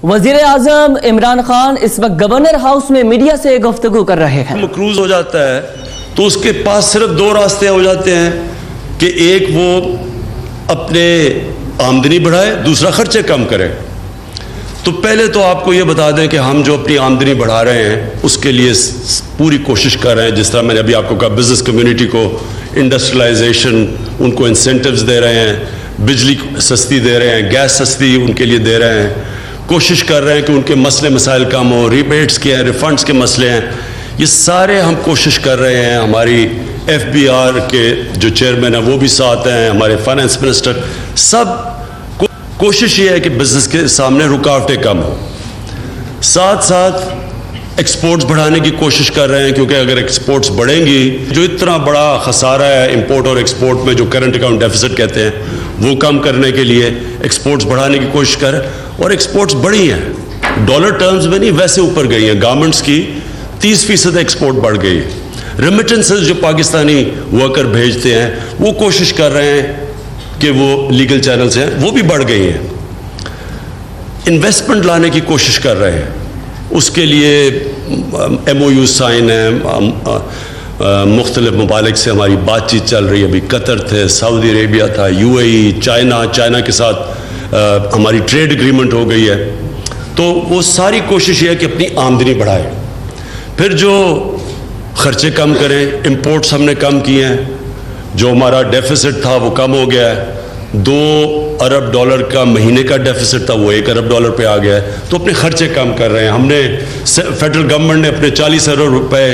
وزیر اعظم عمران خان اس وقت governor house میں میڈیا سے گفتگو کر رہے ہیں. مقروض ہو جاتا ہے تو اس کے پاس صرف دو راستے ہو جاتے ہیں کہ ایک وہ اپنے آمدنی بڑھائے, دوسرا خرچے کم کرے. تو پہلے تو آپ کو یہ بتا دیں کہ ہم جو اپنی آمدنی بڑھا رہے ہیں اس کے لیے پوری کوشش کر رہے ہیں. جس طرح میں نے ابھی آپ کو کہا, بزنس کمیونٹی کو انڈسٹریلائزیشن, ان کو انسینٹیوز دے رہے ہیں, بجلی سستی دے رہے ہیں, گیس سستی ان کے لیے دے رہے ہیں, کوشش کر رہے ہیں کہ ان کے مسئلے مسائل کم ہوں, ریبیٹس کے ہیں, ریفنڈس کے مسئلے ہیں, یہ سارے ہم کوشش کر رہے ہیں. ہماری ایف بی آر کے جو چیئرمین ہیں وہ بھی ساتھ ہیں, ہمارے فائنانس منسٹر, سب کوشش یہ ہے کہ بزنس کے سامنے رکاوٹیں کم ہوں. ساتھ ساتھ ایکسپورٹس بڑھانے کی کوشش کر رہے ہیں, کیونکہ اگر ایکسپورٹس بڑھیں گی, جو اتنا بڑا خسارہ ہے امپورٹ اور ایکسپورٹ میں جو کرنٹ اکاؤنٹ ڈیفیسٹ کہتے ہیں, وہ کم کرنے کے لیے ایکسپورٹس بڑھانے کی کوشش کر رہے ہیں. اور ایکسپورٹس بڑھی ہیں, ڈالر ٹرمز میں نہیں ویسے اوپر گئی ہیں. گارمنٹس کی 30% ایکسپورٹ بڑھ گئی ہے. ریمیٹنسز جو پاکستانی ورکر بھیجتے ہیں وہ کوشش کر رہے ہیں کہ وہ لیگل چینلز ہیں وہ بھی بڑھ گئی ہیں. انویسٹمنٹ لانے کی کوشش کر رہے ہیں, اس کے لیے ایم او یو سائن ہیں, مختلف ممالک سے ہماری بات چیت چل رہی ہے. ابھی قطر تھے, سعودی عربیہ تھا, یو اے ای, چائنا کے ساتھ ہماری ٹریڈ اگریمنٹ ہو گئی ہے. تو وہ ساری کوشش یہ ہے کہ اپنی آمدنی بڑھائے, پھر جو خرچے کم کریں. امپورٹس ہم نے کم کیے ہیں, جو ہمارا ڈیفیسٹ تھا وہ کم ہو گیا ہے. $2 ارب کا مہینے کا ڈیفیسٹ تھا, وہ $1 ارب پہ آ گیا ہے. تو اپنے خرچے کم کر رہے ہیں. ہم نے فیڈرل گورنمنٹ نے اپنے 40 ارب روپے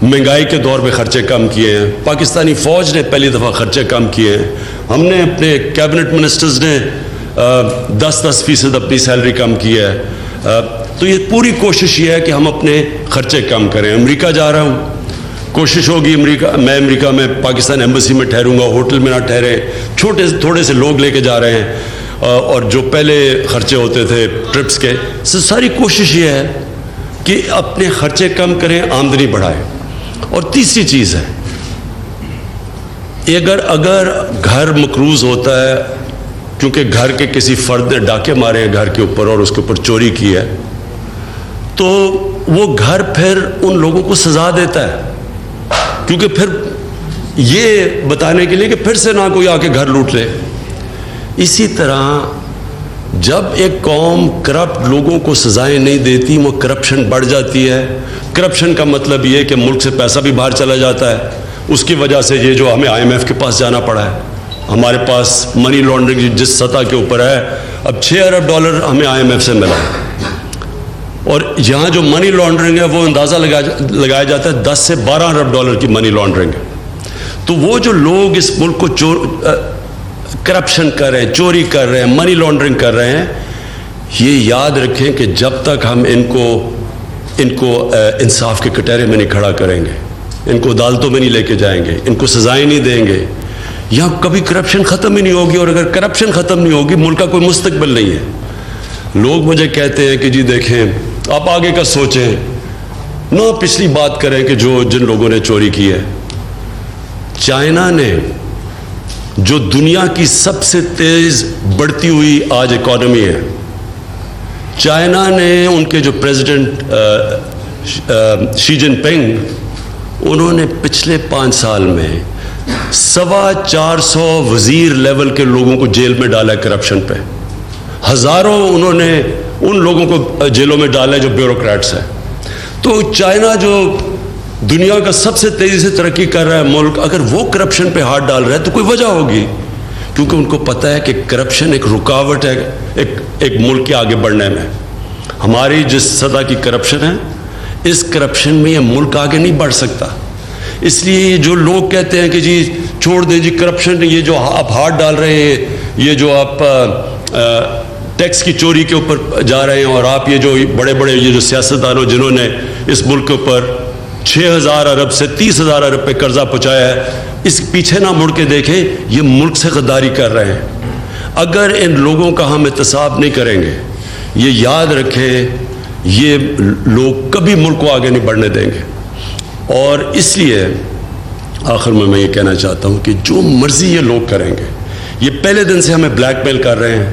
مہنگائی کے دور پہ خرچے کم کیے ہیں. پاکستانی فوج نے پہلی دفعہ خرچے کم کیے ہیں. ہم نے اپنے کیبنٹ منسٹرز نے 10% اپنی سیلری کم کی ہے. تو یہ پوری کوشش یہ ہے کہ ہم اپنے خرچے کم کریں. امریکہ جا رہا ہوں, کوشش ہوگی میں امریکہ میں پاکستان ایمبیسی میں ٹھہروں گا, ہوٹل میں نہ ٹھہرے, تھوڑے سے لوگ لے کے جا رہے ہیں, اور جو پہلے خرچے ہوتے تھے ٹرپس کے, ساری کوشش یہ ہے کہ اپنے خرچے کم کریں, آمدنی بڑھائیں. اور تیسری چیز ہے, اگر گھر مقروض ہوتا ہے کیونکہ گھر کے کسی فرد نے ڈاکے مارے ہیں گھر کے اوپر اور اس کے اوپر چوری کی ہے, تو وہ گھر پھر ان لوگوں کو سزا دیتا ہے, کیونکہ پھر یہ بتانے کے لیے کہ پھر سے نہ کوئی آ کے گھر لوٹ لے. اسی طرح جب ایک قوم کرپٹ لوگوں کو سزائیں نہیں دیتی, وہ کرپشن بڑھ جاتی ہے. کرپشن کا مطلب یہ ہے کہ ملک سے پیسہ بھی باہر چلا جاتا ہے. اس کی وجہ سے یہ جو ہمیں IMF کے پاس جانا پڑا ہے, ہمارے پاس منی لانڈرنگ جس سطح کے اوپر ہے, اب $6 ارب ہمیں IMF سے ملا ہے. اور یہاں جو منی لانڈرنگ ہے وہ اندازہ لگایا جاتا ہے 10 سے 12 ارب ڈالر کی منی لانڈرنگ ہے. تو وہ جو لوگ اس ملک کو کرپشن کر رہے ہیں, چوری کر رہے ہیں, منی لانڈرنگ کر رہے ہیں, یہ یاد رکھیں کہ جب تک ہم ان کو انصاف کے کٹہرے میں نہیں کھڑا کریں گے, ان کو عدالتوں میں نہیں لے کے جائیں گے, ان کو سزائیں نہیں دیں گے, یہاں کبھی کرپشن ختم ہی نہیں ہوگی. اور اگر کرپشن ختم نہیں ہوگی, ملک کا کوئی مستقبل نہیں ہے. لوگ مجھے کہتے ہیں کہ جی دیکھیں آپ آگے کا سوچیں, نہ پچھلی بات کریں کہ جن لوگوں نے چوری کی ہے. چائنا نے جو دنیا کی سب سے تیز بڑھتی ہوئی آج اکانومی ہے, چائنا نے ان کے جو پریزیڈنٹ شی جن پنگ, انہوں نے پچھلے 5 سال میں 450 وزیر لیول کے لوگوں کو جیل میں ڈالا ہے کرپشن پہ. ہزاروں انہوں نے ان لوگوں کو جیلوں میں ڈالا ہے جو بیوروکریٹس ہیں. تو چائنا جو دنیا کا سب سے تیزی سے ترقی کر رہا ہے ملک, اگر وہ کرپشن پہ ہاتھ ڈال رہا ہے تو کوئی وجہ ہوگی, کیونکہ ان کو پتہ ہے کہ کرپشن ایک رکاوٹ ہے ایک ملک کے آگے بڑھنے میں. ہماری جس سطح کی کرپشن ہے, اس کرپشن میں یہ ملک آگے نہیں بڑھ سکتا. اس لیے جو لوگ کہتے ہیں کہ جی چھوڑ دیں جی کرپشن, یہ جو آپ ہاتھ ڈال رہے ہیں, یہ جو آپ ٹیکس کی چوری کے اوپر جا رہے ہیں, اور آپ یہ جو بڑے یہ جو سیاستدانوں جنہوں نے اس ملک کے اوپر 6,000 ارب سے 30,000 ارب پہ قرضہ پہنچایا ہے, اس پیچھے نہ مڑ کے دیکھیں, یہ ملک سے غداری کر رہے ہیں. اگر ان لوگوں کا ہم احتساب نہیں کریں گے, یہ یاد رکھیں, یہ لوگ کبھی ملک کو آگے نہیں بڑھنے دیں گے. اور اس لیے آخر میں یہ کہنا چاہتا ہوں کہ جو مرضی یہ لوگ کریں گے, یہ پہلے دن سے ہمیں بلیک میل کر رہے ہیں,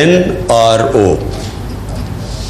NRO।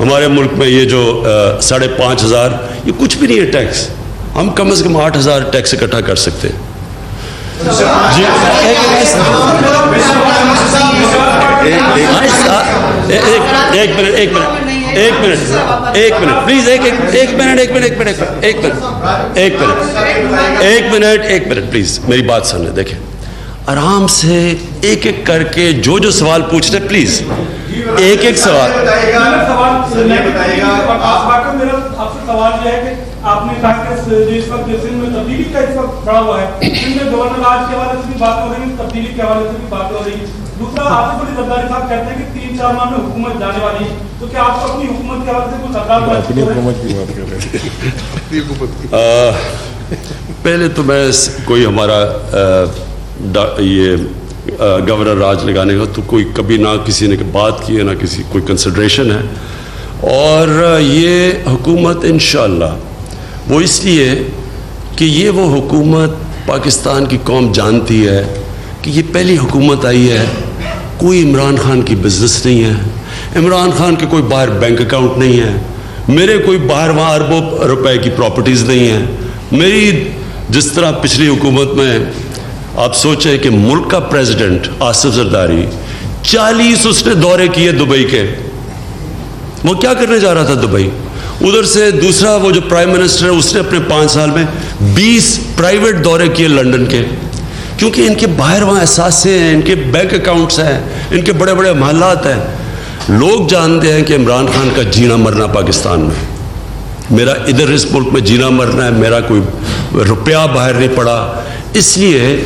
ہمارے ملک میں یہ جو 5,500 یہ کچھ بھی نہیں ہے ٹیکس. ہم کم از کم 8,000 ٹیکس اکٹھا کر سکتے ہیں. جی ایک منٹ پلیز ایک منٹ پلیز میری بات سنیں. دیکھیں آرام سے ایک ایک کر کے جو سوال پوچھ رہے پلیز ایک سوال. آپ نے کہا کہ اس وقت سندھ میں تبدیلی کا اس وقت بڑا ہوا ہے, سندھ میں گورنر راج کے حوالے سے بھی بات ہو رہی ہے, تبدیلی کے حوالے سے بھی بات ہو رہی ہے. دوسرا آصف علی زرداری صاحب کہتے ہیں کہ 3-4 ماہ میں حکومت جانے والی ہے, تو کیا آپ کو اپنی حکومت کے حوالے سے کچھ خطرات؟ پہلے تو میں کوئی ہمارا یہ گورنر راج لگانے کا تو کوئی کبھی نہ کسی نے بات کی ہے نہ کسی کوئی کنسیڈریشن ہے. اور یہ حکومت انشاءاللہ وہ اس لیے کہ یہ وہ حکومت پاکستان کی قوم جانتی ہے کہ یہ پہلی حکومت آئی ہے, کوئی عمران خان کی بزنس نہیں ہے, عمران خان کے کوئی باہر بینک اکاؤنٹ نہیں ہے, میرے کوئی باہر وہاں اربوں روپے کی پراپرٹیز نہیں ہیں. میری جس طرح پچھلی حکومت میں آپ سوچیں کہ ملک کا پریزیڈنٹ آصف زرداری 40 اس نے دورے کیے دبئی کے. وہ کیا کرنے جا رہا تھا دبئی؟ ادھر سے دوسرا وہ جو پرائم منسٹر ہے اس نے اپنے 5 سال میں 20 پرائیویٹ دورے کیے لنڈن کے, کیونکہ ان کے باہر وہاں احساسے ہیں, ان کے بینک اکاؤنٹس ہیں, ان کے بڑے بڑے محلات ہیں. لوگ جانتے ہیں کہ عمران خان کا جینا مرنا پاکستان میں, میرا ادھر اس ملک میں جینا مرنا ہے, میرا کوئی روپیہ باہر نہیں پڑا. اس لیے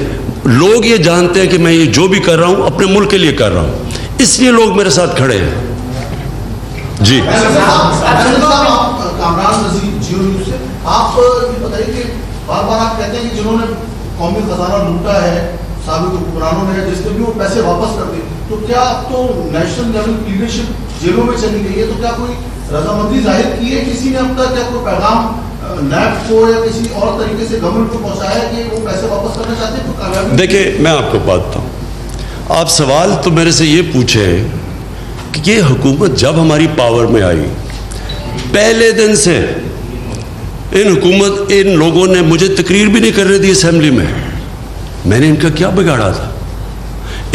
لوگ یہ جانتے ہیں کہ میں یہ جو بھی کر رہا ہوں اپنے ملک کے لیے کر رہا ہوں, اس لیے لوگ میرے ساتھ کھڑے ہیں. جی کامران نذیر جیو نیوز سے آپ یہ بتائیے کہ بار بار آپ کہتے ہیں کہ جنہوں نے قومی خزانہ لوٹا ہے سابق حکمرانوں نے, جس نے بھی وہ پیسے واپس کر دیے, تو کیا اب تو نیشنل لیول لیڈرشپ جیلوں میں چلی گئی ہے, تو کیا کوئی رضامندی ظاہر کی ہے کسی نے اب تک, کیا کوئی پیغام نیب کو یا کسی اور طریقے سے گورنمنٹ کو پہنچایا ہے کہ وہ پیسے واپس کرنا چاہتے ہیں؟ تو کامیابی دیکھیں میں آپ کو بات بتاؤں, آپ سوال تو میرے سے یہ پوچھے کہ یہ حکومت جب ہماری پاور میں آئی پہلے دن سے ان لوگوں نے مجھے تقریر بھی نہیں کرنے دی اسمبلی میں. میں نے ان کا کیا بگاڑا تھا؟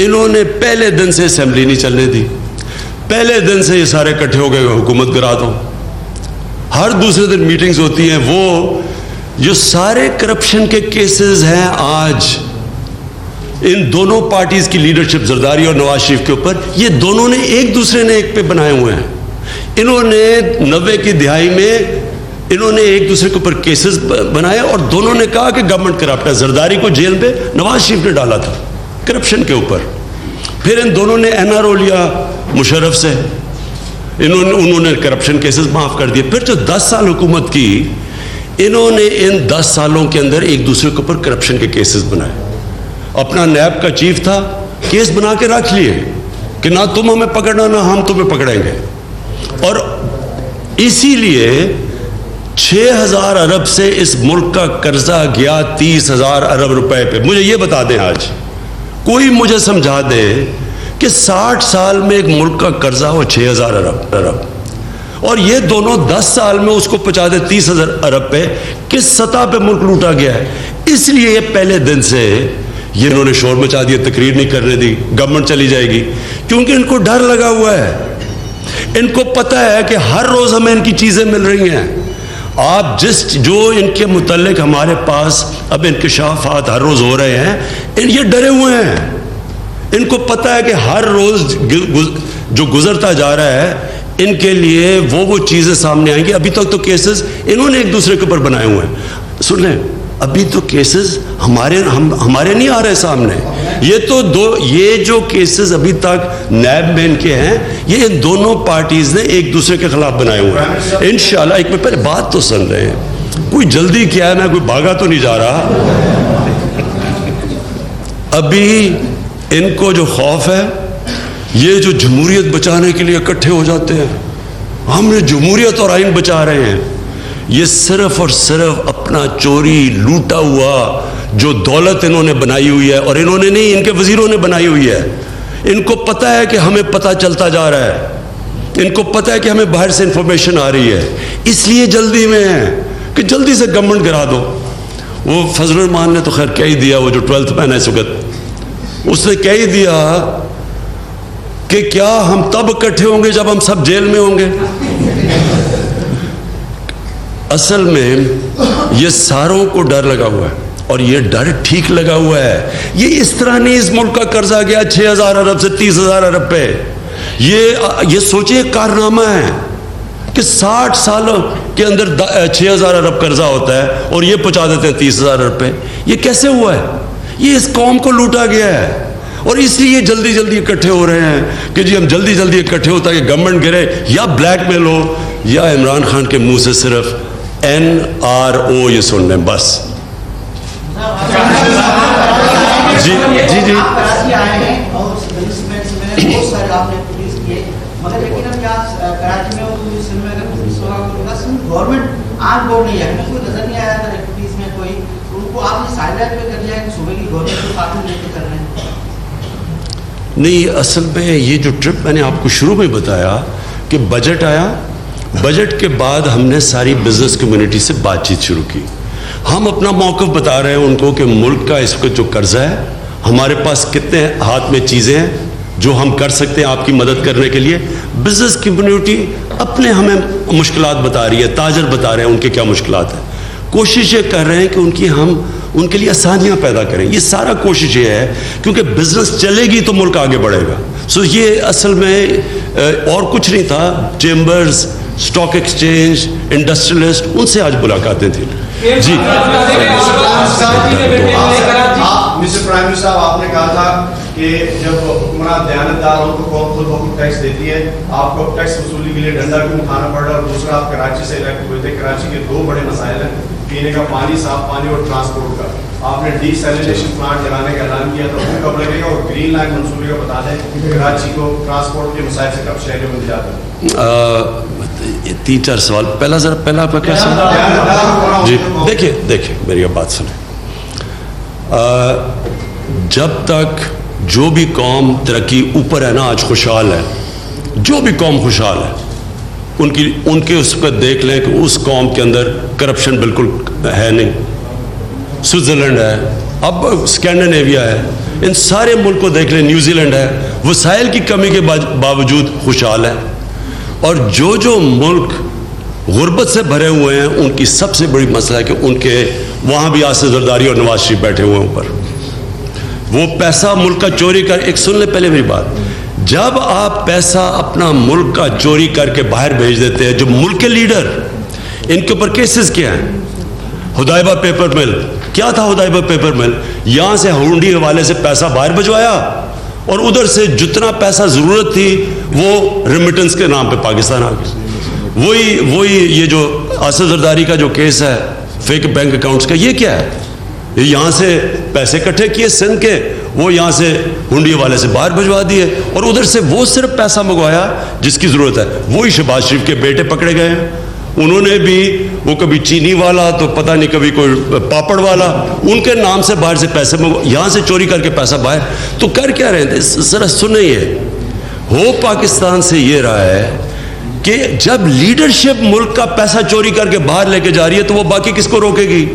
انہوں نے پہلے دن سے اسمبلی نہیں چلنے دی, پہلے دن سے یہ سارے اکٹھے ہو گئے حکومت گرا دو. ہر دوسرے دن میٹنگز ہوتی ہیں. وہ جو سارے کرپشن کے کیسز ہیں آج ان دونوں پارٹیز کی لیڈرشپ زرداری اور نواز شریف کے اوپر, یہ دونوں نے ایک دوسرے نے ایک پہ بنائے ہوئے ہیں. انہوں نے 90 کی دہائی میں انہوں نے ایک دوسرے کے اوپر کیسز بنائے اور دونوں نے کہا کہ گورنمنٹ کرپٹ ہے. زرداری کو جیل میں نواز شریف نے ڈالا تھا کرپشن کے اوپر. پھر ان دونوں نے NRO لیا مشرف سے, انہوں نے کرپشن کیسز معاف کر دیے. پھر جو 10 سال حکومت کی, انہوں نے ان 10 سالوں کے اندر ایک دوسرے کے اوپر کرپشن کے کیسز بنائے. اپنا نیب کا چیف تھا, کیس بنا کے رکھ لیے کہ نہ تم ہمیں پکڑنا نہ ہم تمہیں پکڑیں گے. اور اسی لیے 6,000 ارب سے اس ملک کا قرضہ گیا 30,000 ارب روپے پہ. مجھے یہ بتا دیں, آج کوئی مجھے سمجھا دے کہ 60 سال میں ایک ملک کا قرضہ ہو 6,000 ارب, اور یہ دونوں 10 سال میں اس کو پہنچا دے 30,000 ارب پہ. کس سطح پہ ملک لوٹا گیا ہے. اس لیے پہلے دن سے یہ انہوں نے شور مچا دیا, تقریر نہیں کرنے دی, گورنمنٹ چلی جائے گی, کیونکہ ان کو ڈر لگا ہوا ہے. ان کو پتہ ہے کہ ہر روز ہمیں ان کی چیزیں مل رہی ہیں. آپ جو ان کے متعلق ہمارے پاس اب انکشافات ہر روز ہو رہے ہیں, یہ ڈرے ہوئے ہیں. ان کو پتہ ہے کہ ہر روز جو گزرتا جا رہا ہے ان کے لیے وہ چیزیں سامنے آئیں گی. ابھی تک تو کیسز انہوں نے ایک دوسرے کے اوپر بنائے ہوئے ہیں. سن لیں, ابھی تو کیسز ہمارے نہیں آ رہے سامنے. یہ جو کیسز ابھی تک نیب میں ان کے ہیں, یہ ان دونوں پارٹیز نے ایک دوسرے کے خلاف بنائے ہوئے ہیں. انشاءاللہ ایک میں پہلے بات تو سن رہے ہیں, کوئی جلدی کیا ہے, میں کوئی بھاگا تو نہیں جا رہا. ابھی ان کو جو خوف ہے, یہ جو جمہوریت بچانے کے لیے اکٹھے ہو جاتے ہیں, ہم نے جمہوریت اور آئین بچا رہے ہیں, یہ صرف اور صرف اپنا چوری لوٹا ہوا جو دولت انہوں نے بنائی ہوئی ہے, اور انہوں نے نہیں, ان کے وزیروں نے بنائی ہوئی ہے. ان کو پتہ ہے کہ ہمیں پتہ چلتا جا رہا ہے ان کو پتہ ہے کہ ہمیں باہر سے انفارمیشن آ رہی ہے, اس لیے جلدی میں ہے کہ جلدی سے گورنمنٹ گرا دو. وہ فضل الرحمان نے تو خیر کہہ ہی دیا, وہ جو 12th مین ہے اس وقت, اس نے کہہ ہی دیا کہ کیا ہم تب اکٹھے ہوں گے جب ہم سب جیل میں ہوں گے. اصل میں یہ ساروں کو ڈر لگا ہوا ہے, اور یہ ڈر ٹھیک لگا ہوا ہے. یہ اس طرح نہیں اس ملک کا قرضہ گیا 6,000 ارب سے 30,000 ارب پہ. یہ سوچے کارنامہ ہے کہ 60 سالوں کے اندر 6,000 ارب قرضہ ہوتا ہے اور یہ پہنچا دیتے ہیں 30,000 ارب پہ. یہ کیسے ہوا ہے؟ یہ اس قوم کو لوٹا گیا ہے, اور اس لیے جلدی جلدی اکٹھے ہو رہے ہیں کہ جی ہم جلدی جلدی اکٹھے ہوتا ہے کہ گورنمنٹ گرے, یا بلیک میل ہو, یا عمران خان کے منہ سے صرف NRO یہ سن لیں بس. جی جی جی کراچی آئے ہیں اور بہت سارے آپ نے پولیس کیے, مگر لیکن اب کیا کراچی میں اور سندھ میں اگر پولیس والا ہوگا, سندھ گورنمنٹ آن بورڈ نہیں ہے, ہمیں کوئی نظر نہیں آیا تھا پولیس میں کوئی, ان کو آپ نے سائڈ لائن پہ کر لیا ہے کہ صوبے کی گورنمنٹ کو ساتھ لے کے کر رہے ہیں. نہیں, اصل میں یہ جو ٹرپ میں نے آپ کو شروع میں بتایا کہ بجٹ آیا, بجٹ کے بعد ہم نے ساری بزنس کمیونٹی سے بات چیت شروع کی. ہم اپنا موقف بتا رہے ہیں ان کو کہ ملک کا اس وقت جو قرضہ ہے, ہمارے پاس کتنے ہاتھ میں چیزیں ہیں جو ہم کر سکتے ہیں آپ کی مدد کرنے کے لیے. بزنس کمیونٹی اپنے ہمیں مشکلات بتا رہی ہے, تاجر بتا رہے ہیں ان کے کیا مشکلات ہیں. کوشش یہ کر رہے ہیں کہ ہم ان کے لیے آسانیاں پیدا کریں. یہ سارا کوشش یہ ہے کیونکہ بزنس چلے گی تو ملک آگے بڑھے گا. سو یہ اصل میں اور کچھ نہیں تھا. چیمبرز, اسٹاک ایکسچینج, انڈسٹریلسٹ, ان سے آج ملاقاتیں تھیں. جی مسٹر پرائم منسٹر صاحب, آپ نے کہا تھا کہ جب حکمران دیانتدار ہو تو قوم خود بخود ٹیکس دیتی ہے, آپ کو ٹیکس وصولی کے لیے ڈنڈا کیوں کھانا پڑ رہا, اور دوسرا آپ کراچی سے الیکٹ ہوئے تھے. کراچی کے 2 بڑے مسائل ہیں, پینے کا پانی, صاف پانی, اور ٹرانسپورٹ کا. آپ نے ڈی سیلینیشن پلانٹ لگانے کا اعلان کیا تھا, وہ کب لگے گا, اور گرین لائن منصوبے کا بتا دیں کراچی کو ٹرانسپورٹ کے مسائل سے کب شہریوں میں جاتا ہے. 3-4 سوال. پہلا آپ کا کیا سوال؟ جی دیکھیں میری اب بات سنیں. جب تک جو بھی قوم ترقی اوپر ہے نا, آج خوشحال ہے, جو بھی قوم خوشحال ہے, ان کے اس وقت دیکھ لیں کہ اس قوم کے اندر کرپشن بالکل ہے نہیں. سوئٹزرلینڈ ہے, اب اسکینڈینیویا ہے, ان سارے ملک کو دیکھ لیں, نیوزی لینڈ ہے, وسائل کی کمی کے باوجود خوشحال ہے. اور جو ملک غربت سے بھرے ہوئے ہیں ان کی سب سے بڑی مسئلہ ہے کہ ان کے وہاں بھی آصف زرداری اور نواز شریف بیٹھے ہوئے ہیں اوپر. وہ پیسہ ملک کا چوری کر, ایک سن لیں پہلے میری بات, جب آپ پیسہ اپنا ملک کا چوری کر کے باہر بھیج دیتے ہیں, جو ملک کے لیڈر, ان کے اوپر کیسز کیا ہیں. ہدایبہ پیپر مل, کیا تھا ہدایبہ پیپر مل؟ یہاں سے ہونڈی حوالے سے پیسہ باہر بھجوایا, اور ادھر سے جتنا پیسہ ضرورت تھی وہ ریمیٹنس کے نام پہ پاکستان آ گئی. وہی یہ جو آصف زرداری کا جو کیس ہے فیک بینک اکاؤنٹس کا, یہ کیا ہے؟ یہ یہاں سے پیسے اکٹھے کیے سندھ کے, وہ یہاں سے ہنڈی والے سے باہر بھجوا دیے, اور ادھر سے وہ صرف پیسہ منگوایا جس کی ضرورت ہے. وہی شہباز شریف کے بیٹے پکڑے گئے ہیں, انہوں نے بھی, وہ کبھی چینی والا تو پتہ نہیں کبھی کوئی پاپڑ والا, ان کے نام سے باہر سے پیسے یہاں سے چوری کر کے پیسہ باہر. تو کر کیا رہے تھے؟ ذرا سنیں, یہ ہو پاکستان سے یہ رہا ہے کہ جب لیڈرشپ ملک کا پیسہ چوری کر کے باہر لے کے جا رہی ہے تو وہ باقی کس کو روکے گی؟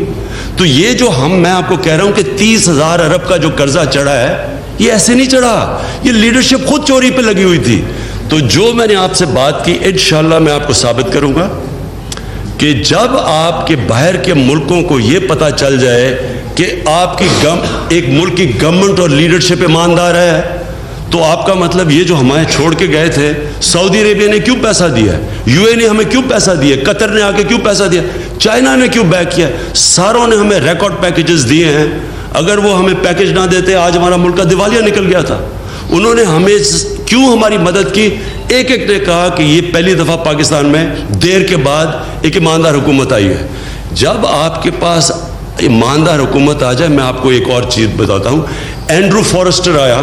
تو یہ جو میں آپ کو کہہ رہا ہوں کہ 30,000 ارب کا جو قرضہ چڑھا ہے, یہ ایسے نہیں چڑھا, یہ لیڈرشپ خود چوری پہ لگی ہوئی تھی. تو جو میں نے آپ سے بات کی, انشاءاللہ میں آپ کو ثابت کروں گا کہ جب آپ کے باہر کے ملکوں کو یہ پتہ چل جائے کہ آپ کی ایک ملک کی گورنمنٹ اور لیڈرشپ ایماندار ہے, تو آپ کا مطلب یہ جو ہمیں چھوڑ کے گئے تھے, سعودی عربیہ نے کیوں پیسہ دیا ہے, یو اے نے ہمیں کیوں پیسہ دیا, قطر نے آ کے کیوں پیسہ دیا, چائنا نے کیوں بیک کیا, ساروں نے ہمیں ریکارڈ پیکیجز دیے ہیں. اگر وہ ہمیں پیکیج نہ دیتے آج ہمارا ملک کا دیوالیہ نکل گیا تھا. انہوں نے ہمیں کیوں ہماری مدد کی, ایک نے کہا کہ یہ پہلی دفعہ پاکستان میں دیر کے بعد ایک ایماندار حکومت آئی ہے. جب آپ کے پاس ایماندار حکومت آ جائے, میں آپ کو ایک اور چیز بتاتا ہوں. اینڈرو فارسٹر آیا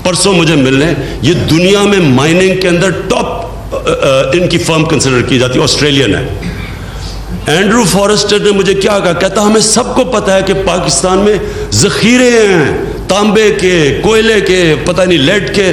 پرسوں مجھے ملنے, یہ دنیا میں مائننگ کے اندر ٹاپ ان کی فرم کنسیڈر کی جاتی ہے, آسٹریلین ہے. اینڈرو فارسٹر نے مجھے کیا کہا, کہتا ہمیں سب کو پتہ ہے کہ پاکستان میں ذخیرے ہیں تانبے کے, کوئلے کے, پتہ نہیں لیڈ کے,